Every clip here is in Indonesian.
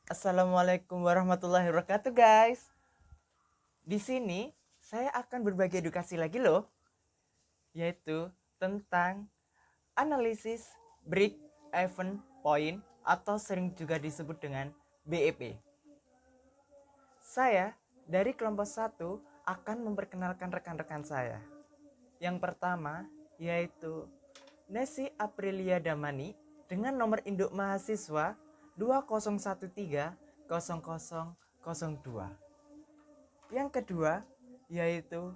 Assalamualaikum warahmatullahi wabarakatuh, guys. Di sini saya akan berbagi edukasi lagi loh, yaitu tentang analisis break even point atau sering juga disebut dengan BEP. Saya dari kelompok 1 akan memperkenalkan rekan-rekan saya. Yang pertama yaitu Nesi Aprilia Damani dengan nomor induk mahasiswa 20130002. Yang kedua yaitu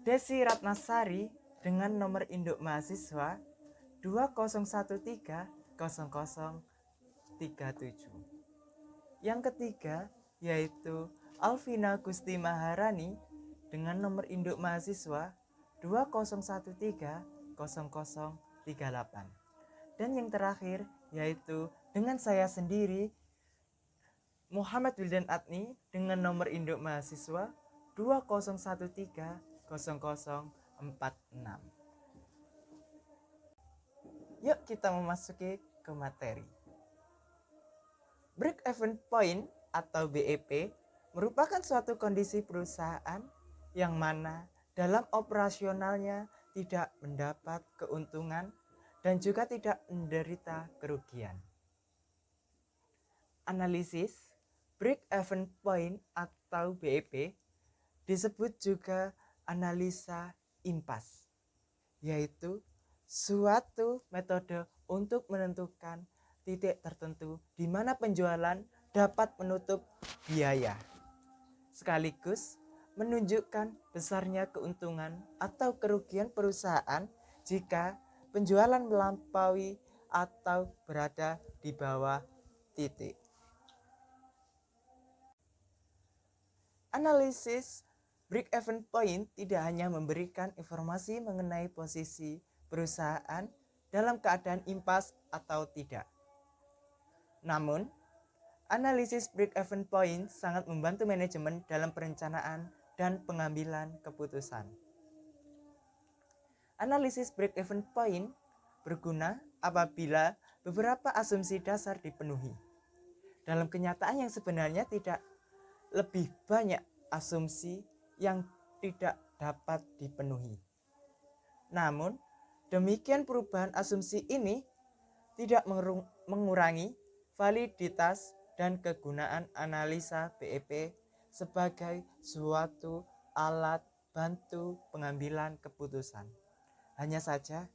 Desi Ratnasari dengan nomor induk mahasiswa 20130037. Yang ketiga yaitu Alvina Gusti Maharani dengan nomor induk mahasiswa 20130038. Dan yang terakhir yaitu dengan saya sendiri Muhammad Wildan Adni dengan nomor induk mahasiswa 20130046. Yuk kita memasuki ke materi. Break even point atau BEP merupakan suatu kondisi perusahaan yang mana dalam operasionalnya tidak mendapat keuntungan dan juga tidak menderita kerugian. Analisis break even point atau BEP disebut juga analisa impas, yaitu suatu metode untuk menentukan titik tertentu di mana penjualan dapat menutup biaya, sekaligus menunjukkan besarnya keuntungan atau kerugian perusahaan jika penjualan melampaui atau berada di bawah titik. Analisis break even point tidak hanya memberikan informasi mengenai posisi perusahaan dalam keadaan impas atau tidak. Namun, analisis break even point sangat membantu manajemen dalam perencanaan dan pengambilan keputusan. Analisis break even point berguna apabila beberapa asumsi dasar dipenuhi. Dalam kenyataan yang sebenarnya tidak lebih banyak asumsi yang tidak dapat dipenuhi. Namun, demikian perubahan asumsi ini tidak mengurangi validitas dan kegunaan analisa BEP sebagai suatu alat bantu pengambilan keputusan. Hanya saja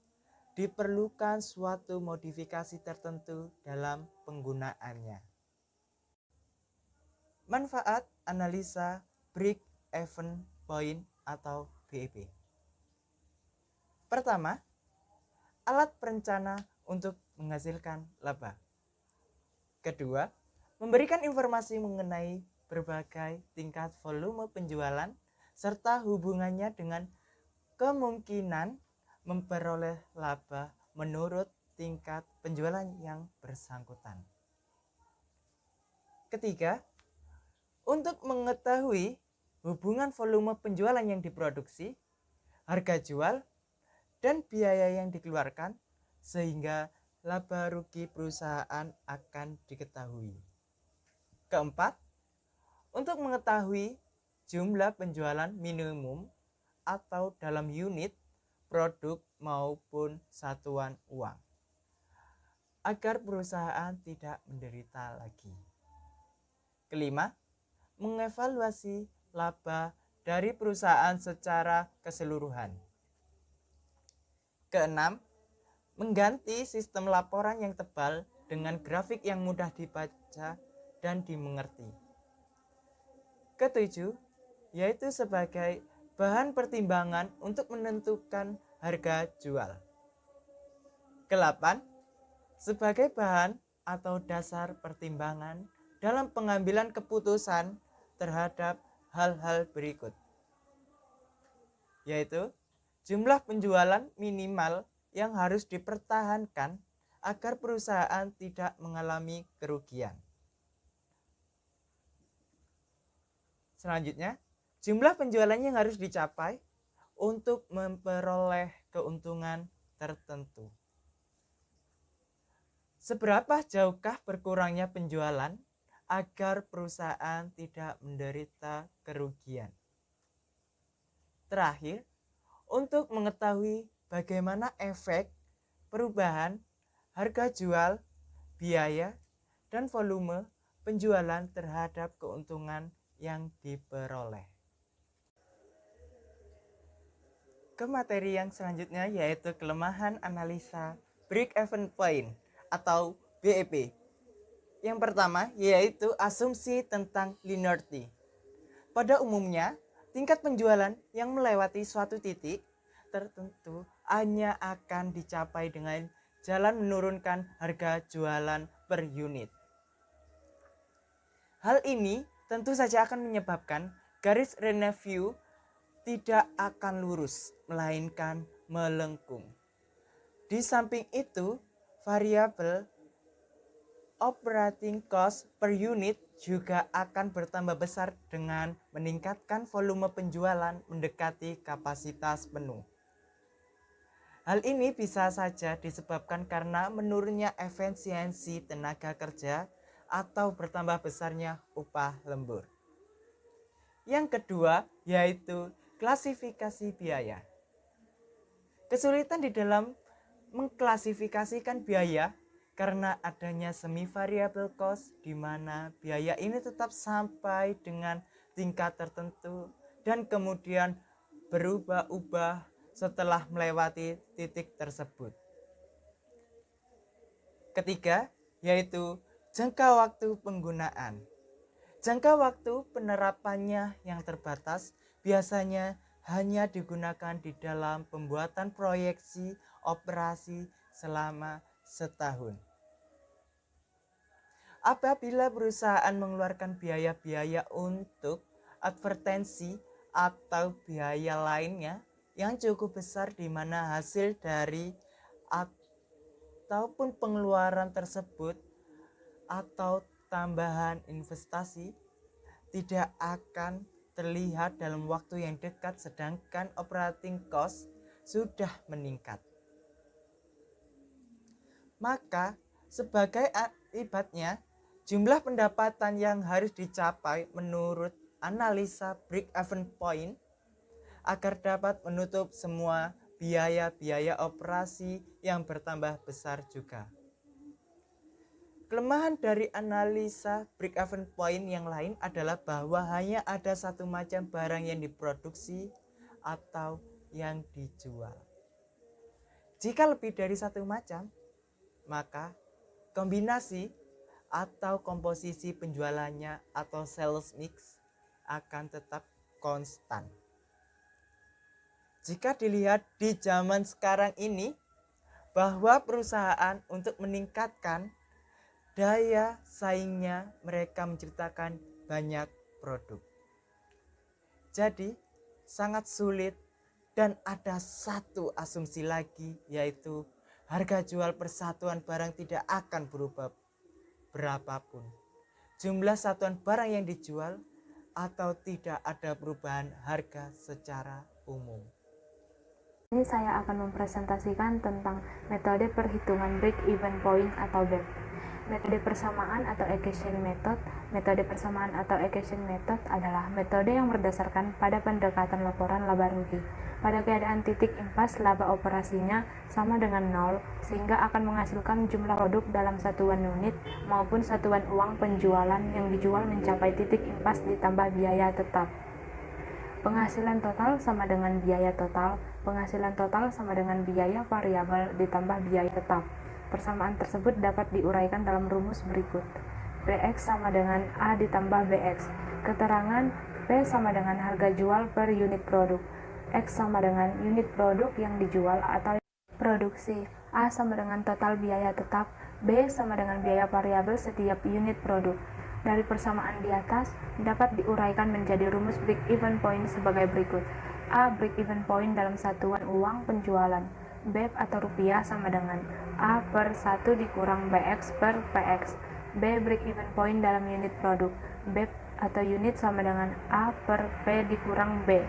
diperlukan suatu modifikasi tertentu dalam penggunaannya. Manfaat analisa break even point atau BEP. Pertama, alat perencana untuk menghasilkan laba. Kedua, memberikan informasi mengenai berbagai tingkat volume penjualan serta hubungannya dengan kemungkinan memperoleh laba menurut tingkat penjualan yang bersangkutan. Ketiga, untuk mengetahui hubungan volume penjualan yang diproduksi, harga jual, dan biaya yang dikeluarkan sehingga laba rugi perusahaan akan diketahui. Keempat, untuk mengetahui jumlah penjualan minimum atau dalam unit produk maupun satuan uang agar perusahaan tidak menderita lagi. Kelima, mengevaluasi laba dari perusahaan secara keseluruhan. Keenam, mengganti sistem laporan yang tebal dengan grafik yang mudah dibaca dan dimengerti. Ketujuh, yaitu sebagai bahan pertimbangan untuk menentukan harga jual. Kedelapan, sebagai bahan atau dasar pertimbangan dalam pengambilan keputusan terhadap hal-hal berikut, yaitu jumlah penjualan minimal yang harus dipertahankan agar perusahaan tidak mengalami kerugian. Selanjutnya, jumlah penjualan yang harus dicapai untuk memperoleh keuntungan tertentu. Seberapa jauhkah berkurangnya penjualan agar perusahaan tidak menderita kerugian. Terakhir, untuk mengetahui bagaimana efek perubahan harga jual, biaya, dan volume penjualan terhadap keuntungan yang diperoleh. Ke materi yang selanjutnya yaitu kelemahan analisa break-even point atau BEP. Yang pertama yaitu asumsi tentang linearity. Pada umumnya, tingkat penjualan yang melewati suatu titik tertentu hanya akan dicapai dengan jalan menurunkan harga jualan per unit. Hal ini tentu saja akan menyebabkan garis revenue tidak akan lurus, melainkan melengkung. Di samping itu, variabel operating cost per unit juga akan bertambah besar dengan meningkatkan volume penjualan mendekati kapasitas penuh. Hal ini bisa saja disebabkan karena menurunnya efisiensi tenaga kerja atau bertambah besarnya upah lembur. Yang kedua yaitu klasifikasi biaya. Kesulitan di dalam mengklasifikasikan biaya karena adanya semi variable cost di mana biaya ini tetap sampai dengan tingkat tertentu dan kemudian berubah-ubah setelah melewati titik tersebut. Ketiga, yaitu jangka waktu penggunaan. Jangka waktu penerapannya yang terbatas biasanya hanya digunakan di dalam pembuatan proyeksi operasi selama setahun. Apabila perusahaan mengeluarkan biaya-biaya untuk advertensi atau biaya lainnya yang cukup besar di mana hasil dari ataupun pengeluaran tersebut atau tambahan investasi tidak akan terlihat dalam waktu yang dekat sedangkan operating cost sudah meningkat. Maka sebagai akibatnya jumlah pendapatan yang harus dicapai menurut analisa break-even point agar dapat menutup semua biaya-biaya operasi yang bertambah besar juga. Kelemahan dari analisa break-even point yang lain adalah bahwa hanya ada satu macam barang yang diproduksi atau yang dijual. Jika lebih dari satu macam, maka kombinasi atau komposisi penjualannya atau sales mix akan tetap konstan. Jika dilihat di zaman sekarang ini, bahwa perusahaan untuk meningkatkan daya saingnya mereka menciptakan banyak produk. Jadi sangat sulit dan ada satu asumsi lagi yaitu harga jual persatuan barang tidak akan berubah berapapun. Jumlah satuan barang yang dijual atau tidak ada perubahan harga secara umum. Ini saya akan mempresentasikan tentang metode perhitungan break-even point atau BEP. Metode persamaan atau equation method. Metode persamaan atau equation method adalah metode yang berdasarkan pada pendekatan laporan laba rugi. Pada keadaan titik impas, laba operasinya sama dengan 0, sehingga akan menghasilkan jumlah produk dalam satuan unit maupun satuan uang penjualan yang dijual mencapai titik impas ditambah biaya tetap. Penghasilan total sama dengan biaya total. Penghasilan total sama dengan biaya variabel ditambah biaya tetap. Persamaan tersebut dapat diuraikan dalam rumus berikut. PX sama dengan A ditambah BX. Keterangan P sama dengan harga jual per unit produk. X sama dengan unit produk yang dijual atau produksi. A sama dengan total biaya tetap. B sama dengan biaya variabel setiap unit produk. Dari persamaan di atas dapat diuraikan menjadi rumus break-even point sebagai berikut. A. Break-even point dalam satuan uang penjualan. BEP atau rupiah sama dengan A per 1 dikurang BX per PX. B. Break-even point dalam unit produk. BEP atau unit sama dengan A per P dikurang B.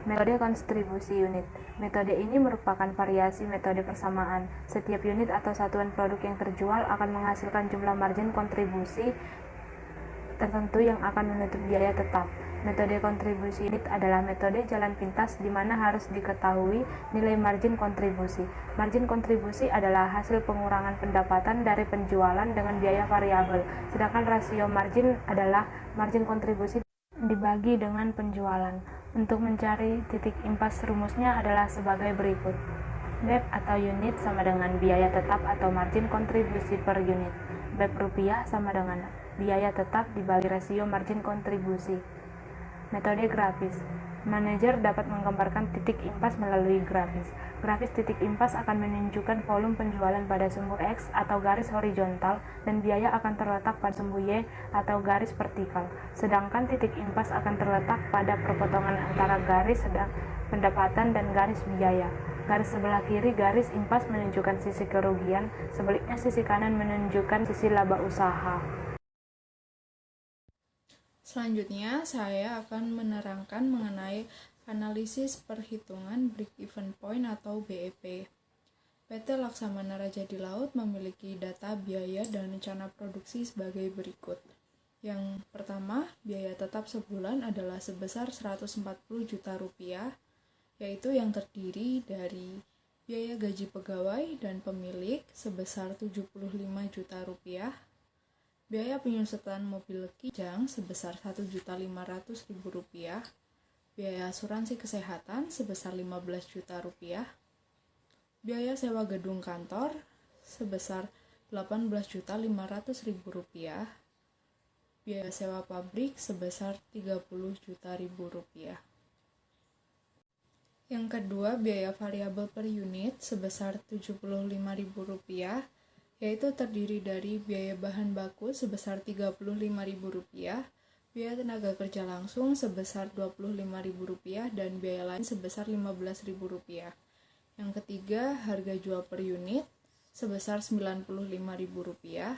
Metode kontribusi unit. Metode ini merupakan variasi metode persamaan. Setiap unit atau satuan produk yang terjual akan menghasilkan jumlah margin kontribusi tertentu yang akan menutup biaya tetap. Metode kontribusi unit adalah metode jalan pintas di mana harus diketahui nilai margin kontribusi. Margin kontribusi adalah hasil pengurangan pendapatan dari penjualan dengan biaya variabel, sedangkan rasio margin adalah margin kontribusi dibagi dengan penjualan. Untuk mencari titik impas rumusnya adalah sebagai berikut. BEP atau unit sama dengan biaya tetap atau margin kontribusi per unit. BEP rupiah sama dengan biaya tetap dibagi rasio margin kontribusi. Metode grafis. Manajer dapat menggambarkan titik impas melalui grafis. Grafis titik impas akan menunjukkan volume penjualan pada sumbu X atau garis horizontal dan biaya akan terletak pada sumbu Y atau garis vertikal. Sedangkan titik impas akan terletak pada perpotongan antara garis pendapatan dan garis biaya. Garis sebelah kiri garis impas menunjukkan sisi kerugian, sebaliknya sisi kanan menunjukkan sisi laba usaha. Selanjutnya, saya akan menerangkan mengenai analisis perhitungan break-even point atau BEP. PT Laksamana Raja di Laut memiliki data biaya dan rencana produksi sebagai berikut. Yang pertama, biaya tetap sebulan adalah sebesar 140 juta rupiah, yaitu yang terdiri dari biaya gaji pegawai dan pemilik sebesar 75 juta rupiah, biaya penyusutan mobil kijang sebesar Rp1.500.000, biaya asuransi kesehatan sebesar Rp15 juta, biaya sewa gedung kantor sebesar Rp18.500.000, biaya sewa pabrik sebesar Rp30 juta. Yang kedua, biaya variabel per unit sebesar Rp75.000, yaitu terdiri dari biaya bahan baku sebesar Rp35.000, biaya tenaga kerja langsung sebesar Rp25.000, dan biaya lain sebesar Rp15.000. Yang ketiga, harga jual per unit sebesar Rp95.000,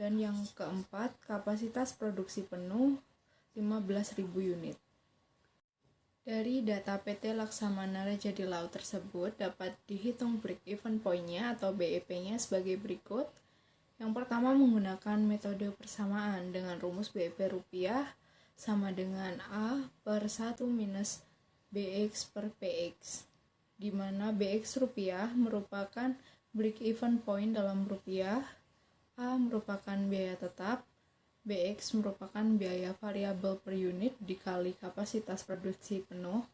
dan yang keempat, kapasitas produksi penuh 15.000 unit. Dari data PT Laksamana Raja di Laut tersebut dapat dihitung break-even point-nya atau BEP-nya sebagai berikut. Yang pertama menggunakan metode persamaan dengan rumus BEP rupiah sama dengan A per 1 minus BX per PX, di mana BX rupiah merupakan break-even point dalam rupiah, A merupakan biaya tetap, BX merupakan biaya variabel per unit dikali kapasitas produksi penuh,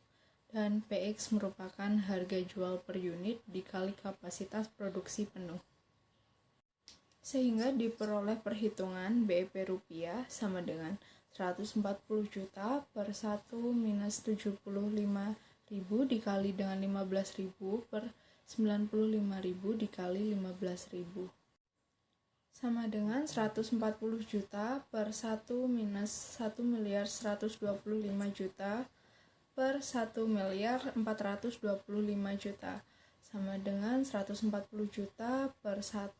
dan PX merupakan harga jual per unit dikali kapasitas produksi penuh. Sehingga diperoleh perhitungan BEP rupiah sama dengan 140 juta per 1 minus 75.000 dikali dengan 15.000 per 95.000 dikali 15.000. Sama dengan 140 juta per 1 minus 1.125 juta per 1.425 juta, sama dengan 140 juta per 1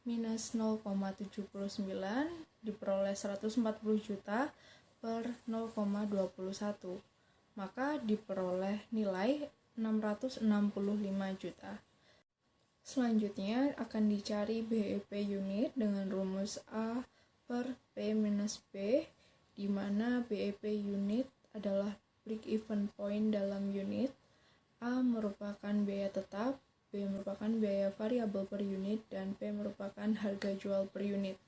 minus 0,79 diperoleh 140 juta per 0,21, maka diperoleh nilai 665 juta. Selanjutnya akan dicari BEP unit dengan rumus A per P minus B, di mana BEP unit adalah break-even point dalam unit, A merupakan biaya tetap, B merupakan biaya variabel per unit, dan P merupakan harga jual per unit.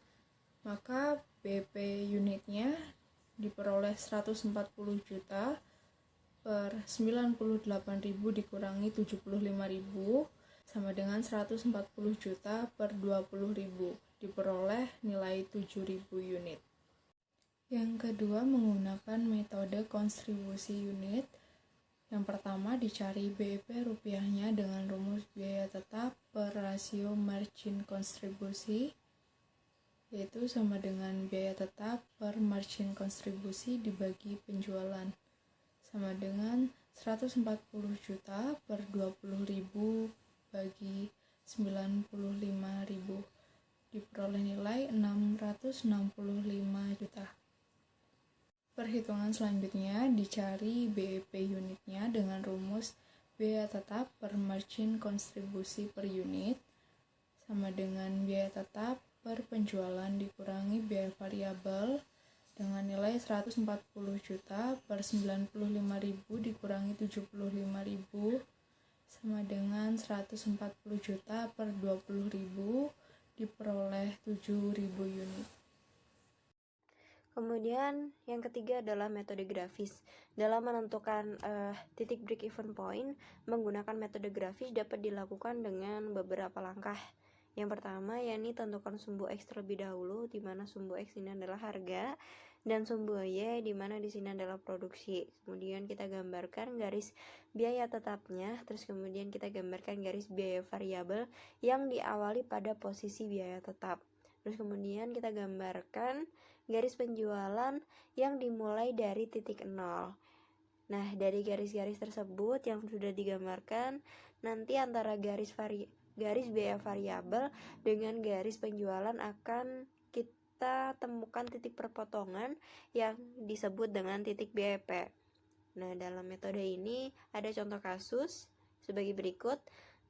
Maka BEP unitnya diperoleh 140 juta per 98.000 dikurangi 75.000 sama dengan 140 juta per 20.000, diperoleh nilai 7.000 unit. Yang kedua menggunakan metode kontribusi unit. Yang pertama dicari BEP rupiahnya dengan rumus biaya tetap per rasio margin kontribusi, yaitu sama dengan biaya tetap per margin kontribusi dibagi penjualan, sama dengan 140 juta per 20.000 bagi 95.000, diperoleh nilai 665 juta. Perhitungan selanjutnya dicari BEP unitnya dengan rumus biaya tetap per margin kontribusi per unit sama dengan biaya tetap per penjualan dikurangi biaya variabel dengan nilai 140 juta per 95.000 dikurangi 75.000 sama dengan 140 juta per 20.000 diperoleh 7.000 unit. Kemudian yang ketiga adalah metode grafis. Dalam menentukan titik break even point, menggunakan metode grafis dapat dilakukan dengan beberapa langkah. Yang pertama yakni tentukan sumbu X terlebih dahulu, di mana sumbu X ini adalah harga dan sumbu Y di mana di sini adalah produksi. Kemudian kita gambarkan garis biaya tetapnya, terus kemudian kita gambarkan garis biaya variabel yang diawali pada posisi biaya tetap. Terus kemudian kita gambarkan garis penjualan yang dimulai dari titik 0. Nah, dari garis-garis tersebut yang sudah digambarkan, nanti antara garis biaya variabel dengan garis penjualan akan kita temukan titik perpotongan yang disebut dengan titik BEP. Nah, dalam metode ini ada contoh kasus sebagai berikut.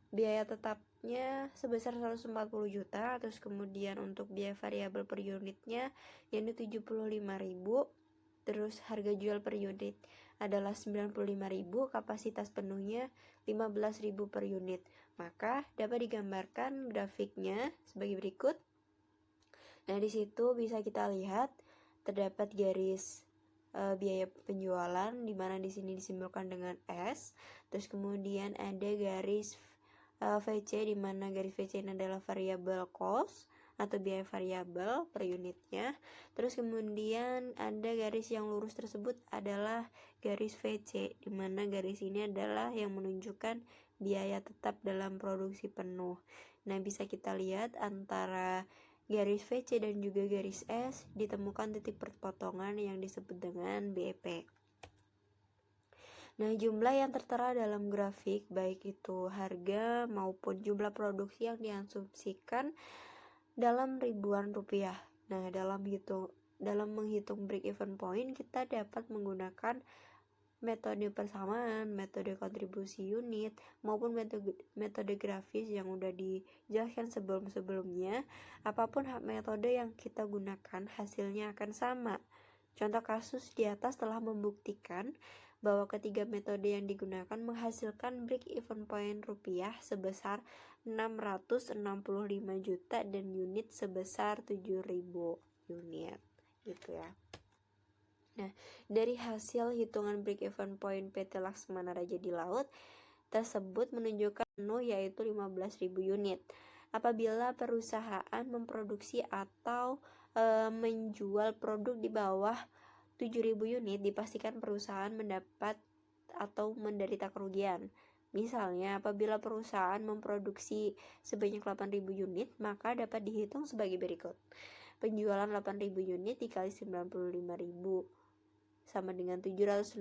Biaya tetapnya sebesar 140 juta, terus kemudian untuk biaya variabel per unitnya yaitu 75.000, terus harga jual per unit adalah 95.000, kapasitas penuhnya 15.000 per unit. Maka dapat digambarkan grafiknya sebagai berikut. Nah, di situ bisa kita lihat terdapat garis biaya penjualan di mana di sini disimbolkan dengan S. Terus kemudian ada garis VC di mana garis VC ini adalah variable cost atau biaya variabel per unitnya. Terus kemudian ada garis yang lurus tersebut adalah garis VC di mana garis ini adalah yang menunjukkan biaya tetap dalam produksi penuh. Nah, bisa kita lihat antara garis VC dan juga garis S ditemukan titik perpotongan yang disebut dengan BEP. Nah, jumlah yang tertera dalam grafik, baik itu harga maupun jumlah produksi yang diasumsikan dalam ribuan rupiah. Nah, dalam menghitung break even point, kita dapat menggunakan metode persamaan, metode kontribusi unit, maupun metode grafis yang sudah dijelaskan sebelum-sebelumnya. Apapun metode yang kita gunakan, hasilnya akan sama. Contoh kasus di atas telah membuktikan bahwa ketiga metode yang digunakan menghasilkan break even point rupiah sebesar 665 juta dan unit sebesar 7.000 unit gitu ya. Nah, dari hasil hitungan break even point PT Laksmana Raja di Laut tersebut menunjukkan penuh yaitu 15.000 unit. Apabila perusahaan memproduksi atau menjual produk di bawah 7.000 unit, dipastikan perusahaan mendapat atau menderita kerugian. Misalnya, apabila perusahaan memproduksi sebanyak 8.000 unit, maka dapat dihitung sebagai berikut. Penjualan 8.000 unit dikali 95.000 sama dengan 760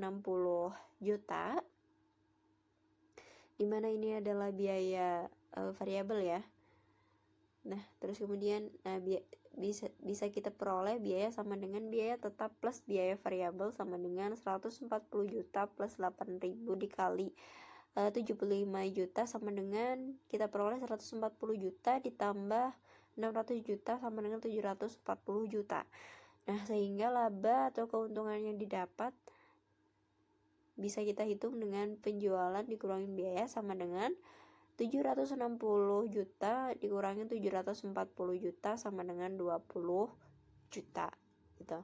juta, dimana ini adalah biaya variabel ya. Nah, terus kemudian bisa kita peroleh biaya sama dengan biaya tetap plus biaya variabel sama dengan 140 juta plus 8.000 dikali 75 juta sama dengan kita peroleh 140 juta ditambah 600 juta sama dengan 740 juta. Nah, sehingga laba atau keuntungan yang didapat bisa kita hitung dengan penjualan dikurangi biaya sama dengan 760 juta dikurangi 740 juta sama dengan 20 juta gitu.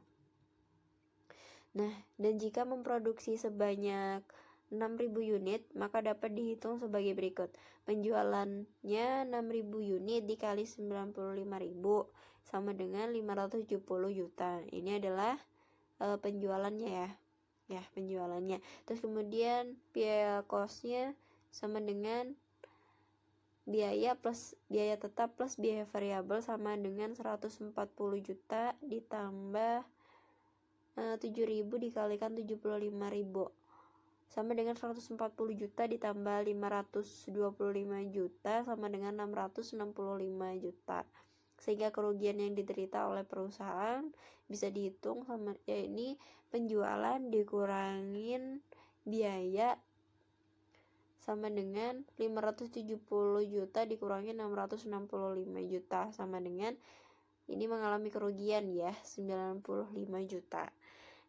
Nah, dan jika memproduksi sebanyak 6.000 unit, maka dapat dihitung sebagai berikut. Penjualannya 6.000 unit dikali 95.000 sama dengan 570 juta. Ini adalah penjualannya ya. Ya, penjualannya. Terus kemudian biaya cost-nya sama dengan biaya tetap plus biaya variabel sama dengan 140 juta ditambah 7.000 dikalikan 75.000 sama dengan 140 juta ditambah 525 juta sama dengan 665 juta. Sehingga kerugian yang diderita oleh perusahaan bisa dihitung sama yakni penjualan dikurangin biaya sama dengan 570 juta dikurangi 665 juta sama dengan ini mengalami kerugian ya, 95 juta.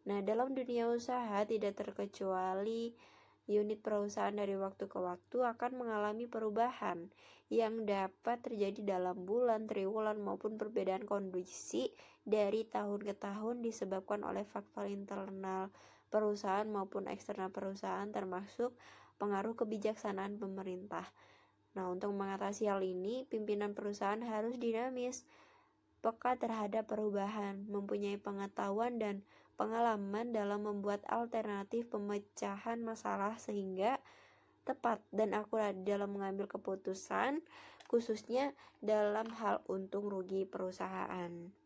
Nah, dalam dunia usaha tidak terkecuali unit perusahaan dari waktu ke waktu akan mengalami perubahan yang dapat terjadi dalam bulan, triwulan maupun perbedaan kondisi dari tahun ke tahun disebabkan oleh faktor internal perusahaan maupun eksternal perusahaan termasuk pengaruh kebijaksanaan pemerintah. Nah, untuk mengatasi hal ini, pimpinan perusahaan harus dinamis, peka terhadap perubahan, mempunyai pengetahuan dan pengalaman dalam membuat alternatif pemecahan masalah sehingga tepat dan akurat dalam mengambil keputusan, khususnya dalam hal untung rugi perusahaan.